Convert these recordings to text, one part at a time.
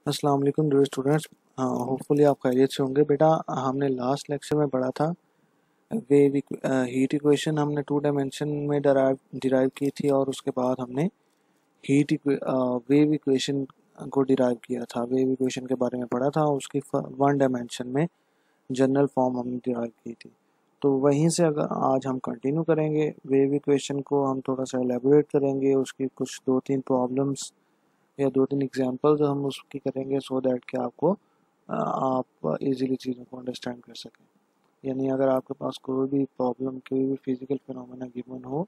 अस्सलाम वालेकुम dear students. Hopefully आप खैरियत से होंगे। बेटा हमने लास्ट लेक्चर में पढ़ा था वेव हीट इक्वेशन हमने टू डायमेंशन में डिराइव की थी, और उसके बाद हमने वेव इक्वेशन को डिराइव किया था। वेव इक्वेशन के बारे में पढ़ा था, उसकी वन डायमेंशन में जनरल फॉर्म हमने डिराइव की थी। तो वहीं से अगर आज हम कंटिन्यू करेंगे, वेव इक्वेशन को हम थोड़ा सा एलेबोरेट करेंगे, उसकी कुछ दो तीन प्रॉब्लम्स या दो तीन एग्जांपल्स हम उसकी करेंगे, सो दैट कि आपको आप इजीली चीज़ों को अंडरस्टैंड कर सकें। यानी अगर आपके पास कोई भी प्रॉब्लम, कोई भी फिजिकल फिनोमेना गिवन हो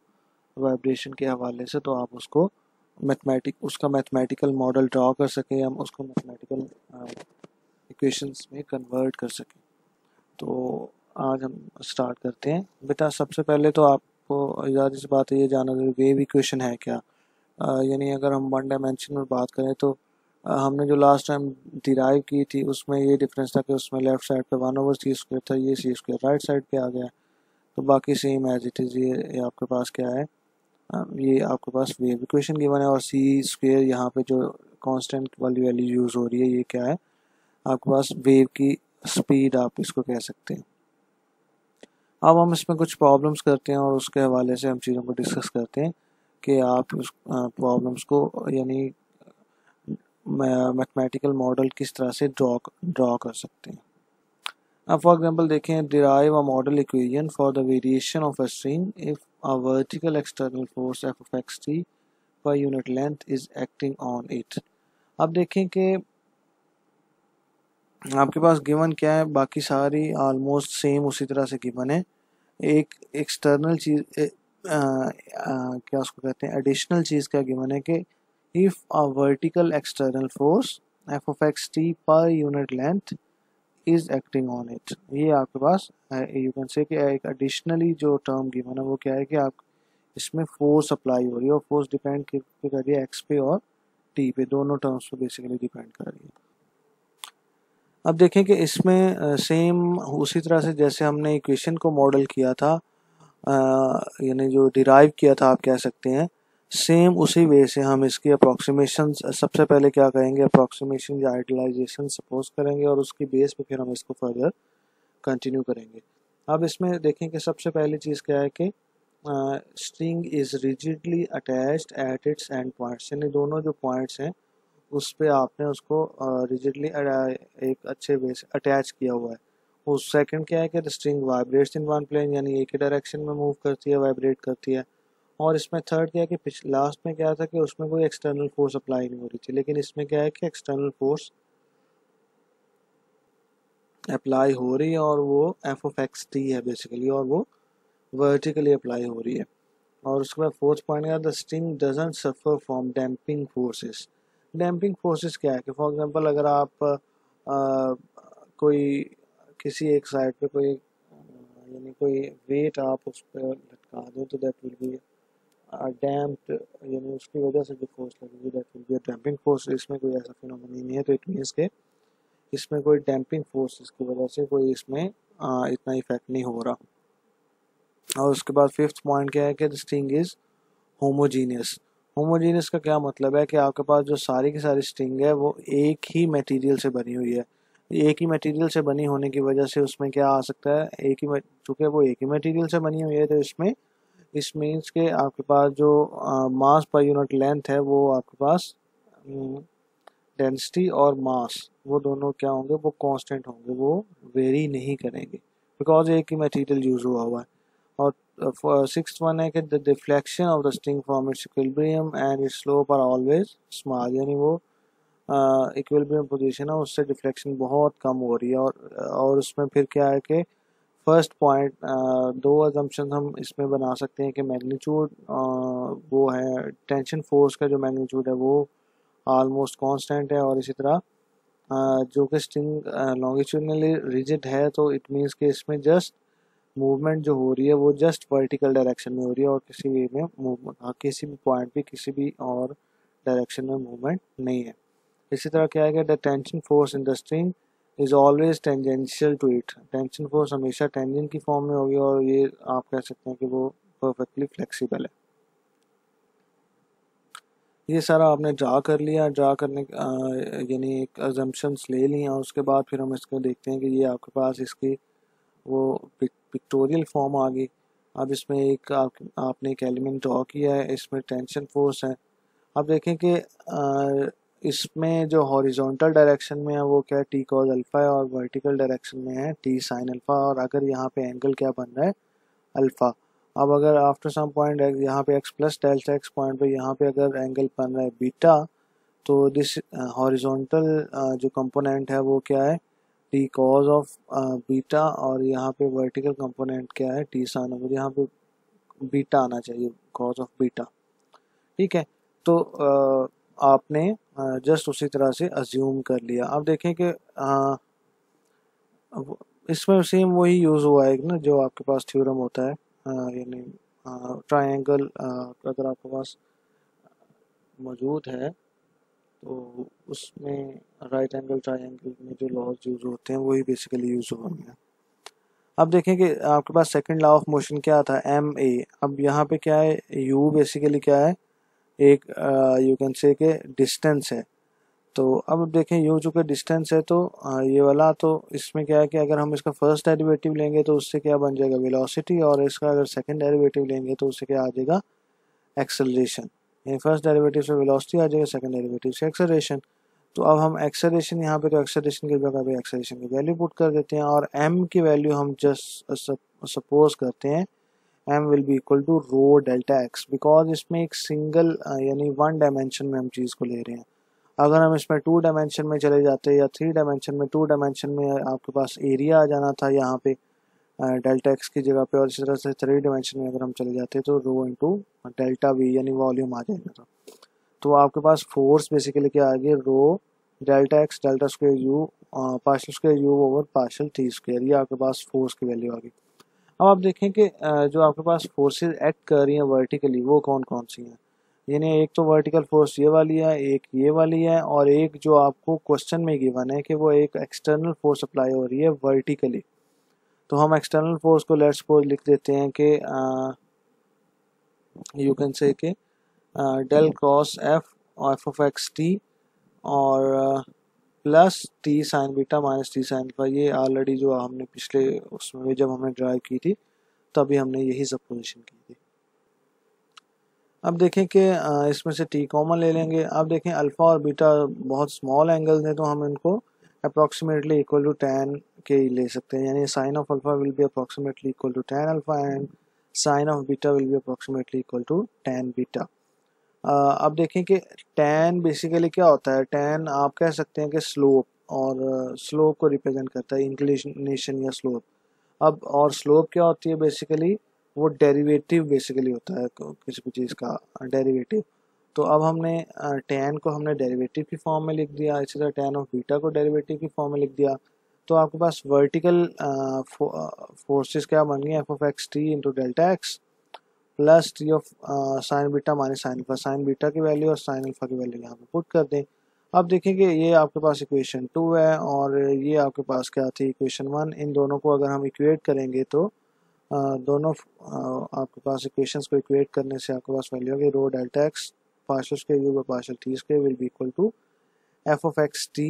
वाइब्रेशन के हवाले से, तो आप उसको उसका मैथमेटिकल मॉडल ड्रा कर सकें, हम उसको मैथमेटिकल इक्वेशंस में कन्वर्ट कर सकें। तो आज हम स्टार्ट करते हैं। बेटा सबसे पहले तो आपको ज़्यादा सी बात है ये जानना जरूरी, वेव इक्वेशन है क्या। यानी अगर हम वन डायमेंशन में बात करें तो हमने जो लास्ट टाइम डिराइव की थी उसमें ये डिफरेंस था कि उसमें लेफ्ट साइड पे 1/c² था, ये c² राइट साइड पे आ गया। तो बाकी सेम एज इट इज़ ये आपके पास क्या है, ये आपके पास वेव इक्वेशन गिवन है, और c² यहाँ पे जो कांस्टेंट वाली वैल्यू यूज़ हो रही है, ये क्या है आपके पास वेव की स्पीड, आप इसको कह सकते हैं। अब हम इसमें कुछ प्रॉब्लम्स करते हैं और उसके हवाले से हम चीज़ों को डिस्कस करते हैं कि आप उस प्रॉब्लम्स को यानी मैथमेटिकल मॉडल किस तरह से ड्रॉ कर सकते हैं। अब फॉर एग्जांपल देखें, derive a model equation for the variation of a string if a vertical external force F of x T per unit length is acting on it. अब देखें कि आपके पास गिवन क्या है, बाकी सारी ऑलमोस्ट सेम उसी तरह से गिवन है। एक एक्सटर्नल चीज क्या उसको कहते हैं, एडिशनल चीज क्या गिवन है कि if a vertical external force F of x T per unit length is acting on it. ये आपके पास यू कैन से कि एक एडिशनली जो टर्म गिवन है वो क्या है कि आप इसमें फोर्स अप्लाई हो रही है, और फोर्स डिपेंड कर रही है एक्स पे और टी पे, दोनों टर्म्स पे बेसिकली डिपेंड कर रही है। अब देखें कि इसमें सेम उसी तरह से जैसे हमने इक्वेशन को मॉडल किया था, यानी जो डिराइव किया था आप कह सकते हैं, सेम उसी वे से हम इसकी अप्रॉक्सीमेशन सबसे पहले क्या करेंगे, अप्रॉक्सीमेशन या आइडियलाइजेशन सपोज करेंगे, और उसकी बेस पे फिर हम इसको फर्दर कंटिन्यू करेंगे। अब इसमें देखें कि सबसे पहली चीज़ क्या है कि string is rigidly attached at its and points, यानी दोनों जो पॉइंट्स हैं उस पे आपने उसको रिजिडली एक अच्छे वे से अटैच किया हुआ है। उस सेकंड क्या है कि the string vibrates in one plane, यानी एक ही डायरेक्शन में मूव करती है, वाइब्रेट करती है। और इसमें थर्ड क्या है कि लास्ट में क्या था कि उसमें कोई एक्सटर्नल फोर्स अप्लाई नहीं हो रही थी, लेकिन इसमें क्या है कि एक्सटर्नल फोर्स अप्लाई हो रही है, और वो एफ ऑफ एक्स टी है बेसिकली, और वो वर्टिकली अप्लाई हो रही है। और उसके बाद फोर्थ पॉइंट है the string doesn't suffer from damping forces. Damping forces क्या है कि फॉर एग्जांपल अगर आप कोई किसी एक साइड पे कोई यानी कोई वेट आप उस पर लटका दें, तो दैट विल बी डैम्प्ड, यानी उसकी वजह से जो फोर्स लगेगी that will be a damping force. इसमें कोई ऐसा फिनोमेना नहीं है, तो इट मीन्स के इसमें कोई डैम्पिंग फोर्स की वजह से कोई इसमें इतना इफेक्ट नहीं हो रहा। और उसके बाद फिफ्थ पॉइंट क्या है कि the string is homogeneous. Homogeneous का क्या मतलब है कि आपके पास जो सारी की सारी स्ट्रिंग है वो एक ही मटेरियल से बनी हुई है। एक ही मटेरियल से बनी होने की वजह से उसमें क्या आ सकता है, चूंकि वो एक ही मटेरियल से बनी हुई है, तो इसमें इस मीन्स के आपके पास जो मास पर यूनिट लेंथ है वो आपके पास डेंसिटी और मास वो दोनों क्या होंगे, वो कांस्टेंट होंगे, वो वेरी नहीं करेंगे, बिकॉज एक ही मटेरियल यूज हुआ हुआ है। और सिक्स्थ वन है कि the deflection of the string from its equilibrium and its slope are always small, यानी वो इक्विलिब्रियम पोजीशन है उससे डिफ्लेक्शन बहुत कम हो रही है। और उसमें फिर क्या है कि फर्स्ट पॉइंट दो अजम्पशन हम इसमें बना सकते हैं कि मैग्नीट्यूड वो है टेंशन फोर्स का जो मैग्नीट्यूड है वो ऑलमोस्ट कांस्टेंट है, और इसी तरह जो कि स्ट्रिंग लॉन्गिट्यूडनली रिजिड है, तो इट मीन्स कि इसमें जस्ट मूवमेंट जो हो रही है वो जस्ट वर्टिकल डायरेक्शन में हो रही है, और किसी वे में मूवमेंट किसी भी पॉइंट पे किसी भी और डायरेक्शन में मूवमेंट नहीं है। इसी तरह क्या है कि the tension force in the string is always tangential to it. Tension force हमेशा टेंजेंट की फॉर्म में होगी, और ये आप कह सकते हैं कि वो परफेक्टली फ्लेक्सिबल है। ये सारा आपने ड्रा कर लिया, ड्रा करने यानी एक अजम्पशंस ले लिए, और उसके बाद फिर हम इसको देखते हैं कि ये आपके पास इसकी वो पिक्टोरियल फॉर्म आ गई। अब इसमें एक आपने एक एलिमेंट ड्रॉ किया है, इसमें टेंशन फोर्स है। अब देखें कि इसमें जो हॉरिजॉन्टल डायरेक्शन में है वो क्या है, टी कॉस अल्फ़ा है, और वर्टिकल डायरेक्शन में है टी साइन अल्फ़ा, और अगर यहाँ पे एंगल क्या बन रहा है, अल्फ़ा। अब अगर आफ्टर सम पॉइंट यहाँ पे x plus delta x point पे यहाँ पे अगर एंगल बन रहा है बीटा, तो दिस हॉरिजॉन्टल जो कंपोनेंट है वो क्या है, टी कॉज ऑफ बीटा, और यहाँ पे वर्टिकल कंपोनेंट क्या है, टी साइन। मुझे यहाँ पे बीटा आना चाहिए, कॉज ऑफ बीटा। ठीक है, तो आपने जस्ट उसी तरह से अज्यूम कर लिया। अब देखें कि इसमें सेम वही यूज़ हुआ है ना जो आपके पास थ्योरम होता है, यानी ट्रायंगल अगर आपके पास मौजूद है तो उसमें राइट एंगल ट्रायंगल में जो लॉज यूज़ होते हैं वही बेसिकली यूज़ होंगे। अब देखें कि आपके पास सेकंड लॉ ऑफ मोशन क्या था, एम ए। अब यहाँ पे क्या है, यू बेसिकली क्या है, एक यू कैन से के डिस्टेंस है। तो अब देखें यू चूँकि डिस्टेंस है तो ये वाला, तो इसमें क्या है कि अगर हम इसका फर्स्ट डेरिवेटिव लेंगे तो उससे क्या बन जाएगा, वेलोसिटी, और इसका अगर सेकंड डेरिवेटिव लेंगे तो उससे क्या आ जाएगा, एक्सेलरेशन। यानी फर्स्ट डेरिवेटिव से वेलोसिटी आ जाएगा, सेकंड डेरिवेटिव से एक्सेलरेशन। तो अब हम एक्सेलरेशन यहाँ पे, तो एक्सेलरेशन की जगह पे एक्सेलरेशन की वैल्यू पुट कर देते हैं, और m की वैल्यू हम जस्ट सपोज करते हैं m will be equal to rho delta x, because इसमें एक सिंगल यानी वन डायमेंशन में हम चीज़ को ले रहे हैं। अगर हम इसमें टू डायमेंशन में चले जाते या थ्री डायमेंशन में, टू डायमेंशन में आपके पास एरिया आ जाना था यहाँ पे डेल्टा एक्स की जगह पे, और इसी तरह से थ्री डायमेंशन में अगर हम चले जाते तो रो इंटू डेल्टा वी यानी वॉल्यूम आ जाएगा था। तो आपके पास फोर्स बेसिकली क्या आ गई, rho delta x delta square u partial square u over partial t square, ये आपके पास फोर्स की वैल्यू आ गई। अब आप देखें कि जो आपके पास फोर्सेस एक्ट कर रही हैं वर्टिकली वो कौन कौन सी हैं। यानी एक तो वर्टिकल फोर्स ये वाली है, एक ये वाली है, और एक जो आपको क्वेश्चन में गिवन है कि वो एक एक्सटर्नल फोर्स अप्लाई हो रही है वर्टिकली। तो हम एक्सटर्नल फोर्स को लेट्स सपोज लिख देते हैं कि यू कैन से कि del cross f f of x t, और plus t sine beta minus t sine alpha. ये ऑलरेडी जो हमने पिछले उसमें जब हमने ड्राइव की थी तभी हमने यही सपोजिशन की थी। अब देखें कि इसमें से टी कॉमन ले लेंगे। अब देखें अल्फ़ा और बीटा बहुत स्मॉल एंगल्स हैं तो हम इनको अप्रॉक्सीमेटली इक्वल टू टेन के ले सकते हैं, यानी sine of alpha will be approximately equal to tan alpha and sine of beta will be approximately equal to tan beta. अब देखें कि टेन बेसिकली क्या होता है, टेन आप कह सकते हैं कि स्लोप, और स्लोप को रिप्रेजेंट करता है, इंक्लिनेशन या स्लोप। अब और स्लोप क्या होती है बेसिकली, वो डेरिवेटिव बेसिकली होता है किसी भी चीज़ का डेरिवेटिव। तो अब हमने टेन को हमने डेरिवेटिव की फॉर्म में लिख दिया, इसी तरह टेन ऑफ बीटा को डेरिवेटिव की फॉर्म में लिख दिया। तो आपके पास वर्टिकल फोर्सेस क्या बन गई, F of x T into delta x plus T of sine beta minus sine alpha. Sign beta की वैल्यू और साइन अल्फा की वैल्यू यहाँ पे पुट कर दें। अब देखेंगे ये आपके पास इक्वेशन 2 है और ये आपके पास क्या थी, इक्वेशन 1। इन दोनों को अगर हम इक्वेट करेंगे तो दोनों आपके पास इक्वेशंस को इक्वेट करने से आपके पास वैल्यू होगी rho delta x partial square u by partial t square will be equal to f of x t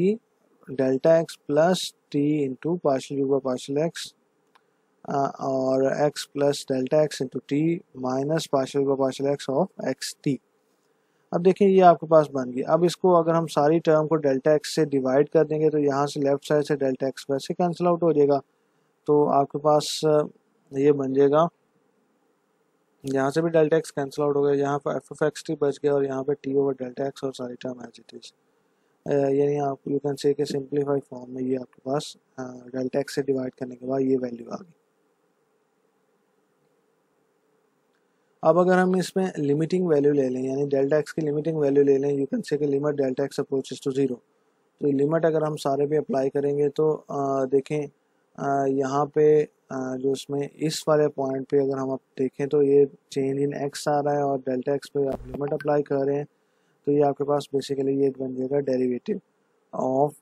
delta x plus t into partial u by partial x और x plus delta x into t minus partial by partial x of x t. अब देखिए ये आपके पास बन गई। अब इसको अगर हम सारी टर्म को डेल्टा एक्स से डिवाइड कर देंगे तो यहाँ से लेफ्ट साइड से डेल्टा एक्स वैसे कैंसिल आउट हो जाएगा, तो आपके पास ये बन जाएगा, यहाँ से भी डेल्टा एक्स कैंसिल आउट हो गया, यहाँ पर एफ ऑफ एक्स टी बच गया और यहाँ पे टी ओवर डेल्टा एक्स और सारी टर्म एज इट इज। यानी आप यू कैन से कि सिंप्लीफाइड फॉर्म में ये आपके पास डेल्टा एक्स से डिवाइड करने के बाद ये वैल्यू आ गई। अब अगर हम इसमें लिमिटिंग वैल्यू ले लें, यानी डेल्टा एक्स की लिमिटिंग वैल्यू ले लें, यू कैन से कि limit delta x approaches to zero, तो लिमिट अगर हम सारे पे अप्लाई करेंगे तो देखें यहाँ पे जो इसमें इस वाले पॉइंट पे अगर हम अब देखें तो ये चेंज इन एक्स आ रहा है और डेल्टा एक्स पे आप लिमिट अप्लाई कर रहे हैं, तो ये आपके पास बेसिकली ये बन जाएगा derivative of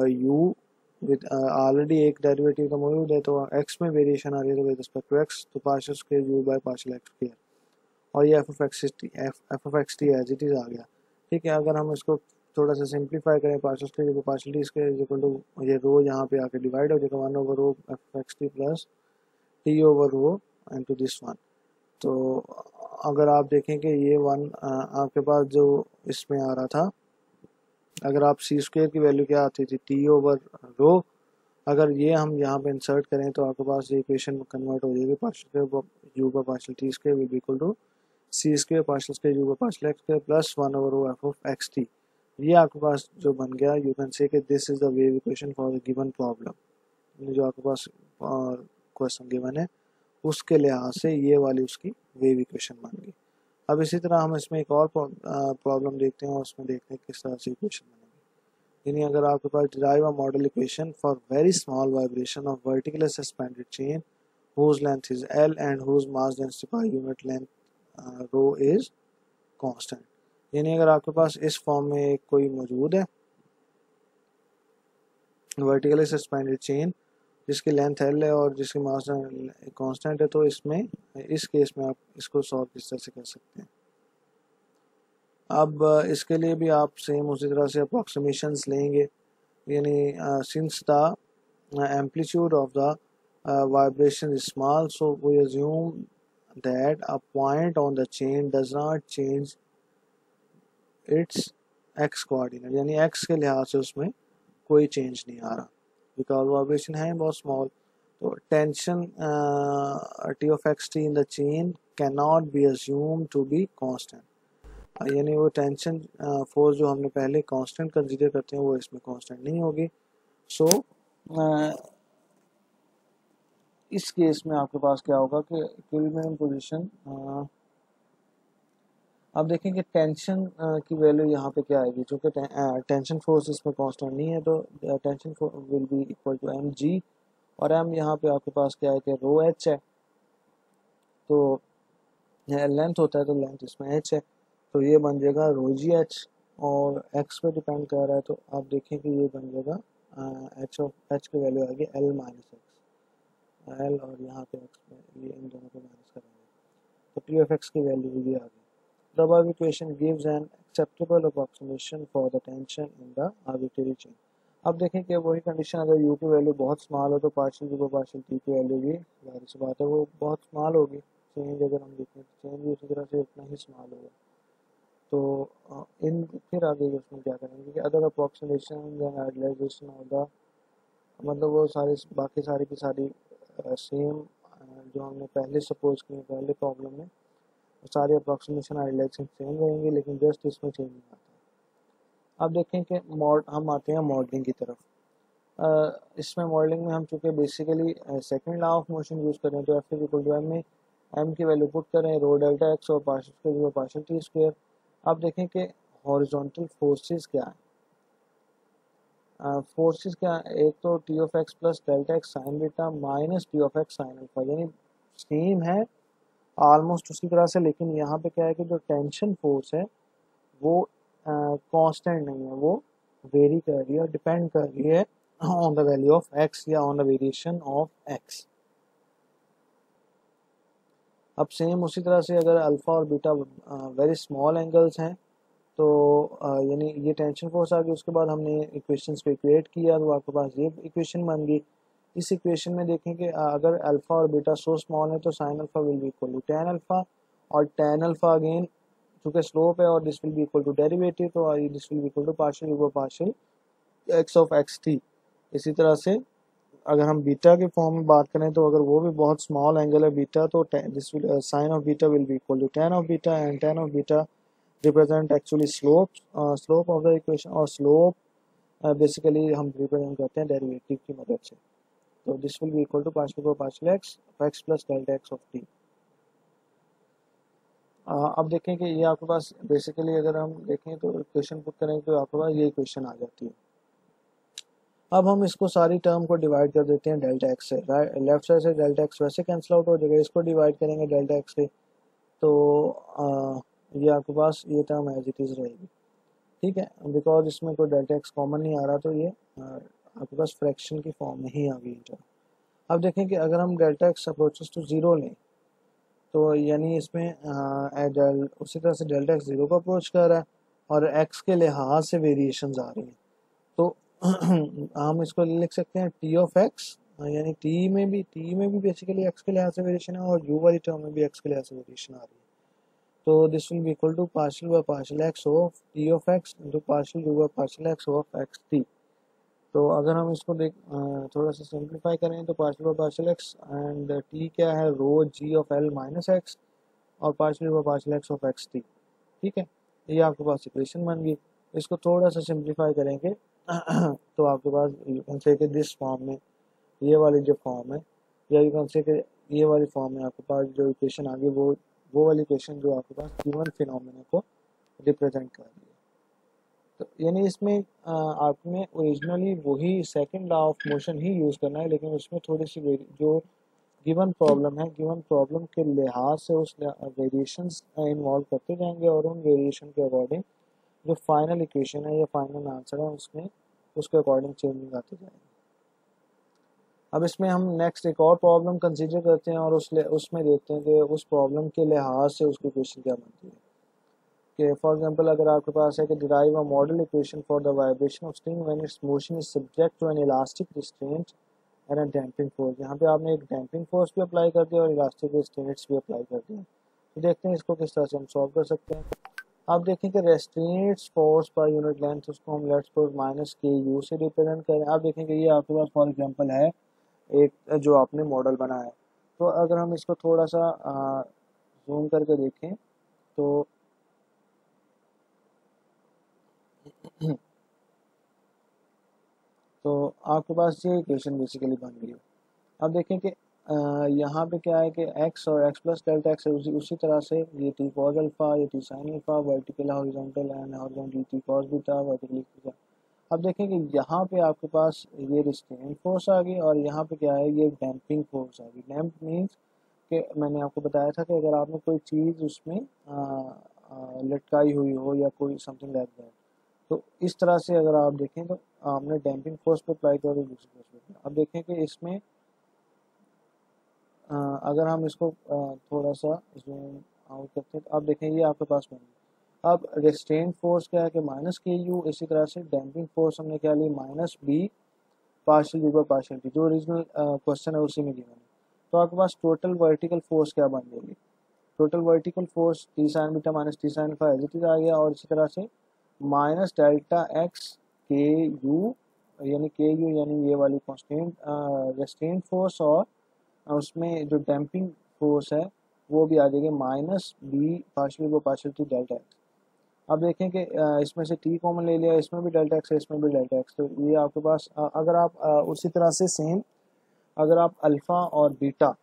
you with already एक डेरिवेटिव तो मौजूद है, तो एक्स में वेरिएशन आ रही है तो विद रिस्पेक्ट टू एक्स, तो partial square u by partial x square, और ये f of x t as it is आ गया। ठीक है, अगर हम इसको थोड़ा सा सिंप्लीफाई करें, partial square equal partial t square is equal to ये रो यहाँ पे आके डिवाइड हो जाएगा 1/रो एफ एक्स टी प्लस टी/रो इनटू दिस वन। तो अगर आप देखें कि ये वन आपके पास जो इसमें आ रहा था, अगर आप सी स्क्वायर की वैल्यू क्या आती थी टी/रो, अगर ये हम यहाँ पे इंसर्ट करें तो आपके पास ये इक्वेशन कन्वर्ट हो जाएगी, partial square u by partial t square will be equal to c square partial square u by partial x square plus 1/रो एफ ऑफ एक्स टी। ये आपके पास जो बन गया, यू कैन से कि this is the wave equation for the given problem. जो आपके पास question given है उसके लिहाज से ये वाली उसकी वेव इक्वेशन बन गई। अब इसी तरह हम इसमें एक और प्रॉब्लम देखते हैं और उसमें देखते हैं किस तरह से इक्वेशन बनेगी। यानी अगर आपके पास derive a model equation for very small vibration of vertically suspended chain whose length is L and whose mass density per unit length rho is constant। यानी अगर आपके पास इस फॉर्म में एक कोई मौजूद है वर्टिकली सस्पेंडेड चेन जिसकी लेंथ L है और जिसकी मास कांस्टेंट है, तो इसमें इस केस में आप इसको सॉल्व किस तरह से कर सकते हैं। अब इसके लिए भी आप सेम उसी तरह से अप्रॉक्सीमेशंस लेंगे। यानी since the amplitude of the vibration is small, so we assume that a point on the chain does not change its x coordinate, यानी x के लिहाज से उसमें कोई चेंज नहीं आ रहा बिकॉज वाइब्रेशन है बहुत स्मॉल। तो tension T of x T in the chain can not be assume to be constant, यानी वो टेंशन फोर्स जो हमने पहले कांस्टेंट कंसीडर करते हैं वो इसमें कांस्टेंट नहीं होगी। सो इस केस में आपके पास क्या होगा कि इक्विलिब्रियम पोजीशन, अब देखें कि टेंशन की वैल्यू यहाँ पे क्या आएगी, चूँकि टेंशन फोर्स इसमें कांस्टेंट नहीं है तो tension will be equal to m g, और एम यहाँ पे आपके पास क्या है कि रो एच है, तो लेंथ होता है तो लेंथ इसमें एच है, तो ये बन जाएगा रो जी एच, और एक्स पे डिपेंड कर रहा है तो आप देखें कि ये बन जाएगा एच ऑफ एच की वैल्यू आएगी एल माइनस एक्स, एल और यहाँ पे एक्स में ये इन दोनों को माइनस करेंगे तो टी ऑफ एक्स की वैल्यू भी आ गई। The above equation gives an acceptable approximation for the tension in the arbitrary chain। अब देखें कि वही कंडीशन अगर u की वैल्यू बहुत स्मॉल हो तो पार्शियल u पार्शियल t की वैल्यू भी जाहिर सी बात है वो बहुत स्मॉल होगी। चेंज अगर हम देखें तो चेंज भी उसी तरह से उतना ही स्मॉल होगा। तो इन फिर आगे उसमें क्या करेंगे कि other approximation and idealisation of the, मतलब वो सारी बाकी सारी की सारी सेम जो हमने पहले सपोज किए पहले प्रॉब्लम में सारे अप्रॉक्सीमेशन आइडियलाइजेशन सेम रहेंगे, लेकिन जस्ट इसमें चेंज नहीं आता है। अब देखें कि हम आते हैं मॉडलिंग की तरफ। इसमें मॉडलिंग में हम चूँकि basically second law of motion use करें तो f is equal to m में एम की वैल्यू पुट करें रो डेल्टा एक्स और partial square partial t square. अब देखें कि हॉरिजॉन्टल फोर्सेस क्या है, फोर्सेस क्या है, एक तो T of x plus delta x sign beta minus T of x sine alpha, यानी सेम है ऑलमोस्ट उसी तरह से, लेकिन यहाँ पे क्या है कि जो टेंशन फोर्स है वो कांस्टेंट नहीं है, वो वेरी कर रही है, डिपेंड कर रही है on the value of x या on the variation of x. अब सेम उसी तरह से अगर अल्फा और बीटा वेरी स्मॉल एंगल्स हैं तो यानी ये टेंशन फोर्स आ गई, उसके बाद हमने इक्वेशंस को इक्वेट किया तो आपके पास ये इक्वेशन बन गई। इस इक्वेशन में देखें कि अगर अल्फा और बीटा सो स्मॉल है तो sine alpha will be equal to tan alpha, और टेन अल्फा अगेन चूँकि स्लोप है और this will be equal to derivative, तो this will be equal to partial over partial x of x t. इसी तरह से अगर हम बीटा के फॉर्म में बात करें तो अगर वो भी बहुत स्मॉल एंगल है बीटा तो this will sine of beta will be equal to tan of beta, and tan of beta represent actually slope of the equation, और स्लोप बेसिकली हम रिप्रेजेंट करते हैं डेरिवेटिव की मदद से। तो this will be equal to partial partial x plus delta x of t. अब देखें कि ये आपके पास बेसिकली अगर हम देखें तो इक्वेशन पुट करें तो आपके पास ये इक्वेशन आ जाती है। अब हम इसको सारी टर्म को डिवाइड कर देते हैं डेल्टा एक्स से, लेफ्ट साइड से डेल्टा एक्स वैसे कैंसिल आउट हो जाएगा, इसको डिवाइड करेंगे डेल्टा एक्स से तो ये आपके पास ये टर्म एज इट इज़ रहेगी, ठीक है, बिकॉज इसमें कोई डेल्टा एक्स कॉमन नहीं आ रहा तो ये आपके पास फ्रैक्शन की फॉर्म में ही आ गई टर्म। अब देखें कि अगर हम delta x approaches to zero लें तो यानी इसमें उसी तरह से डेल्टा एक्स ज़ीरो को अप्रोच कर रहा है और x के लिहाज से वेरिएशंस आ रही हैं, तो हम इसको लिख सकते हैं टी ऑफ एक्स, यानी टी में भी बेसिकली x के लिहाज से वेरिएशन है और u वाली टर्म में भी x के लिहाज से वेरिएशन आ रही है। तो this will be equal to partial by partial x of t of x into partial u by partial x of x t. तो अगर हम इसको थोड़ा सा सिंप्लीफाई करें तो partial by partial x and t क्या है, rho g of l minus x और partial by partial x of x t. ठीक है, ये आपके पास इक्वेशन बन गई। इसको थोड़ा सा सिंप्लीफाई करेंगे तो आपके पास यू कैन से कि दिस फॉर्म में, ये वाली जो फॉर्म है, या यू कैन से कि ये वाली फॉर्म में आपके पास जो इक्वेशन आ गई वो वाली इक्वेशन जो आपके पास गिवन फिनोमेना को रिप्रेजेंट कर रही है। तो यानी इसमें आपने ओरिजिनली वही second law of motion he use करना है, लेकिन उसमें थोड़ी सी जो गिवन प्रॉब्लम है, गिवन प्रॉब्लम के लिहाज से उस वेरिएशंस इन्वॉल्व करते जाएंगे और उन वेरिएशन के अकॉर्डिंग जो फाइनल इक्वेशन है या फाइनल आंसर है उसमें उसके अकॉर्डिंग चेंजिंग आती जाएगी। अब इसमें हम नेक्स्ट एक और प्रॉब्लम कंसीडर करते हैं और उसमें देखते हैं कि उस प्रॉब्लम के लिहाज से उसकी इक्वेशन क्या बनती है। कि फॉर एग्जांपल अगर आपके पास है कि derive a model equation for the vibration of string when its motion is subject to an elastic restraint and a damping force. यहाँ पे आपने एक डैम्पिंग फोर्स भी अप्लाई कर दिया और इलास्टिक रिस्ट्रेंट्स भी अप्लाई कर दिए। तो देखते हैं इसको किस तरह से हम सॉल्व कर सकते हैं। आप देखें कि रेस्ट्रेंट्स फोर्स पर यूनिट लेंथ उसको हम let's suppose minus k you से रिप्रेजेंट करें। आप देखेंगे ये आपके पास फॉर एग्जांपल है एक जो आपने मॉडल बनाया है। तो अगर हम इसको थोड़ा सा जूम करके देखें तो तो आपके पास ये इक्वेशन बेसिकली बन गई है। अब देखें कि यहाँ पे क्या है कि x और x प्लस डेल्टा एक्स उसी तरह से ये टी कॉस अल्फा, ये T sine alpha, vertical horizontal and horizontal T cos beta, vertically beta. अब देखें कि यहाँ पे आपके पास ये रिस्ट्रेन फोर्स आ गई और यहाँ पे क्या है, ये डैम्पिंग फोर्स आ गई। डैम्प मीन्स कि मैंने आपको बताया था कि अगर आपने कोई चीज़ उसमें लटकाई हुई हो या कोई समथिंग लाइक दैट, तो इस तरह से अगर आप देखें तो हमने डैम्पिंग फोर्स पे अप्लाई किया और दूसरी फोर्स पे। अब देखें कि इसमें अगर हम इसको थोड़ा सा जूम आउट करते हैं तो आप देखें ये आपके पास बन गया। अब रेस्ट्रेन फोर्स क्या है कि माइनस के यू, इसी तरह से डैम्पिंग फोर्स हमने क्या ली minus b partial u by partial t, जो ओरिजिनल क्वेश्चन है उसी में गिवन है। तो आपके पास टोटल वर्टिकल फोर्स क्या बन जाएगी, total vertical force t sine beta minus t sine alpha as it is आ गया और इसी तरह से minus delta x k u, यानी के यू यानी ये वाली कॉन्स्टेंट रेस्ट्रेन फोर्स और उसमें जो डैम्पिंग फोर्स है वो भी आ जाएगी माइनस बी पार्शियल को पार्शियल टी डेल्टा एक्स। अब देखें कि इसमें से टी कॉमन ले लिया, इसमें भी डेल्टा एक्स है इसमें भी डेल्टा एक्स, तो ये आपके पास अगर आप उसी तरह से सेम अगर आप अल्फ़ा और बीटा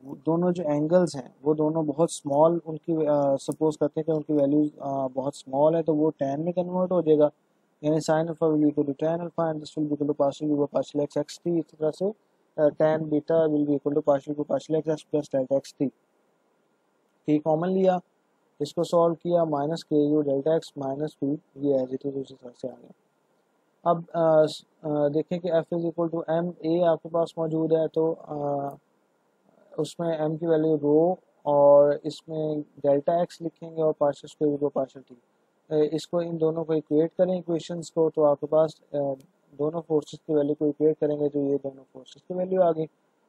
दोनों जो एंगल्स हैं वो दोनों बहुत स्मॉल उनकी सपोज करते हैं कि उनकी वैल्यूज बहुत स्मॉल है तो वो tan में कन्वर्ट हो जाएगा, यानी sine alpha will equal to tan alpha and this will be equal to partial u partial x x t. इसी तरह से tan beta will be equal to partial to partial x plus delta x t. T common लिया, इसको solve किया, minus k u delta x minus b, ये as it is उसी तरह से आ गया। अब देखें कि f is equal to M A आपके पास मौजूद है, तो उसमें एम की वैल्यू रो और इसमें डेल्टा एक्स लिखेंगे और पार्शियल स्क्वायर को पार्शियल टी। इसको इन दोनों को इक्वेट करें इक्वेशंस को, तो आपके पास दोनों फोर्सेस की वैल्यू को इक्वेट करेंगे तो ये दोनों फोर्सेस की वैल्यू आ गई।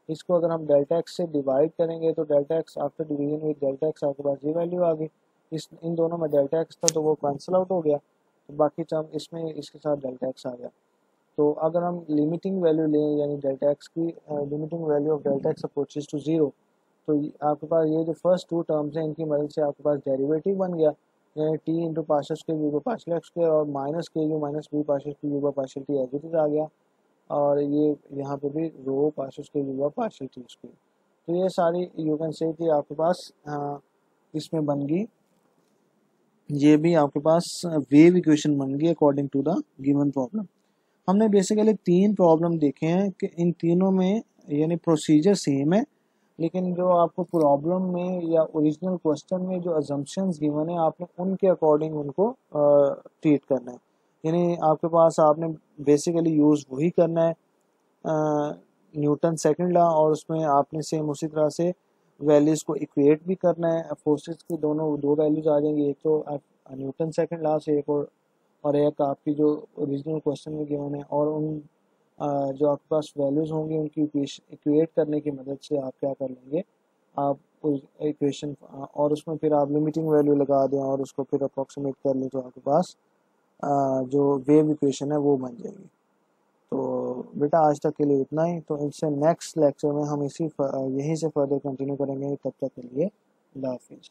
इसको अगर हम डेल्टा एक्स से डिवाइड करेंगे तो delta x after division with delta x आपके पास ये वैल्यू आ गई। इन दोनों में डेल्टा एक्स था तो वो कैंसिल आउट हो गया, तो बाकी टर्म इसमें इसके साथ डेल्टा एक्स आ गया। तो अगर हम लिमिटिंग वैल्यू लें यानी डेल्टा एक्स की limiting value of delta x approaches to zero, तो आपके पास ये जो फर्स्ट टू टर्म्स हैं इनकी मदद से आपके पास डेरिवेटिव बन गया, यानी t into partial square u partial x square और minus k u minus b partial t u partial t as it is आ गया, और ये यहाँ पे भी rho partial square u partial t square. तो ये सारी यू कैन से कि आपके पास इसमें बन गई, ये भी आपके पास वेव इक्वेशन बन गई according to the given problem. हमने बेसिकली 3 प्रॉब्लम देखे हैं कि इन तीनों में यानी प्रोसीजर सेम है, लेकिन जो आपको प्रॉब्लम में या ओरिजिनल क्वेश्चन में जो अजम्पशंस गिवन है आपने उनके अकॉर्डिंग उनको ट्रीट करना है। यानी आपके पास आपने बेसिकली यूज़ वही करना है न्यूटन सेकंड लॉ, और उसमें आपने सेम उसी तरह से वैल्यूज़ को इक्वेट भी करना है। फोर्सेस की दोनों दो वैल्यूज आ जाएंगी, एक तो न्यूटन सेकंड लॉ से एक और एक आपकी जो ओरिजिनल क्वेश्चन में गिवन है, और उन जो आपके पास वैल्यूज़ होंगी उनकी इक्वेट करने की मदद से आप क्या कर लेंगे, आप उस इक्वेशन और उसमें फिर आप लिमिटिंग वैल्यू लगा दें और उसको फिर अप्रॉक्सीमेट कर लें, तो आपके पास जो वेव इक्वेशन है वो बन जाएगी। तो बेटा आज तक के लिए इतना ही। तो इससे नेक्स्ट लेक्चर में हम यहीं से फर्दर कंटिन्यू करेंगे। तब तक के लिए अल्लाह हाफिज़।